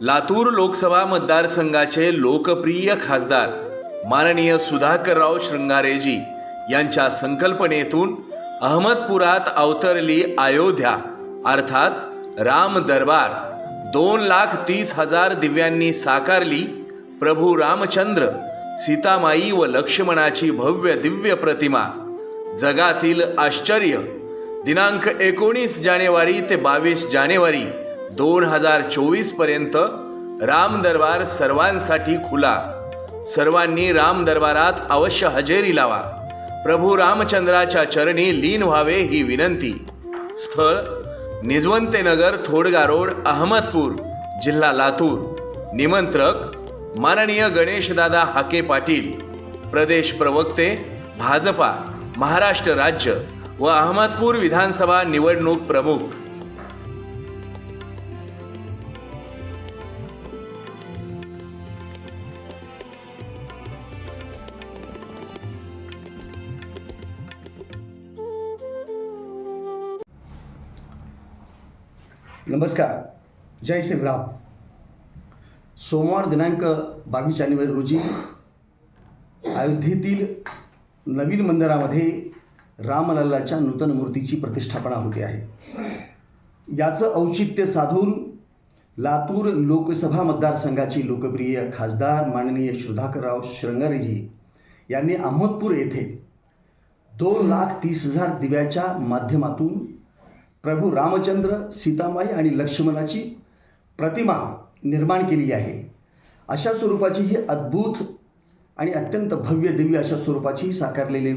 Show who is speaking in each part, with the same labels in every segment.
Speaker 1: लातूर लोकसभा मतदारसंघाचे लोकप्रिय खासदार माननीय सुधाकरराव श्रंगारेजी यांच्या संकल्पनेतून अहमदपुरात अवतरली अयोध्या अर्थात राम दरबार 2,30,000 दिव्यांनी साकारली प्रभू रामचंद्र सीतामाई व लक्ष्मणाची भव्य दिव्य प्रतिमा जगातील आश्चर्य दिनांक 19 जानेवारी ते 22 जानेवारी 2024 पर्यंत राम दरबार सर्वांसाठी खुला। सर्वांनी राम दरबारात अवश्य हजेरी लावा। प्रभू रामचंद्राच्या चरणी लीन व्हावे ही विनंती। स्थळ निजवंतेनगर थोडगा रोड अहमदपूर जिल्हा लातूर। निमंत्रक माननीय गणेशदादा हाके पाटील प्रदेश प्रवक्ते भाजपा महाराष्ट्र राज्य व अहमदपूर विधानसभा निवडणूक प्रमुख।
Speaker 2: नमस्कार, जय श्रीराम। सोमवार दिनांक 22 जानेवारी रोजी अयोध्येतील नवीन मंदिरामध्ये रामलल्लाच्या नूतन मूर्तीची प्रतिष्ठापना होते आहे। याचं औचित्य साधून लातूर लोकसभा मतदारसंघाचे लोकप्रिय खासदार माननीय सुधाकरराव श्रंगारेजी यांनी अहमदपूर येथे 2,30,000 दिव्याच्या माध्यमातून प्रभू रामचंद्र सीतामाई आणि लक्ष्मणाची प्रतिमा निर्माण केली आहे। अशा स्वरूपाची ही अद्भुत आणि अत्यंत भव्य दिव्य अशा स्वरूपाची साकारलेली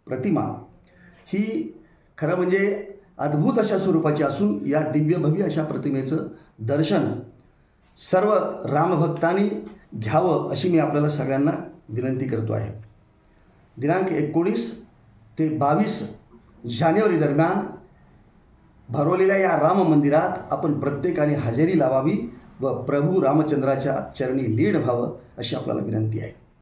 Speaker 2: प्रतिमा ही खरं म्हणजे अद्भुत अशा स्वरूपाची असून या दिव्य भव्य अशा प्रतिमेचं दर्शन सर्व रामभक्तांनी घ्यावं अशी मी आपल्याला सगळ्यांना विनंती करतो आहे। दिनांक 19 ते 22 जानेवारी दरम्यान भरवलेल्या या राम मंदिरात आपण प्रत्येकाने हजेरी लावावी व प्रभू रामचंद्राच्या चरणी लीन व्हावं अशी आपल्याला विनंती आहे।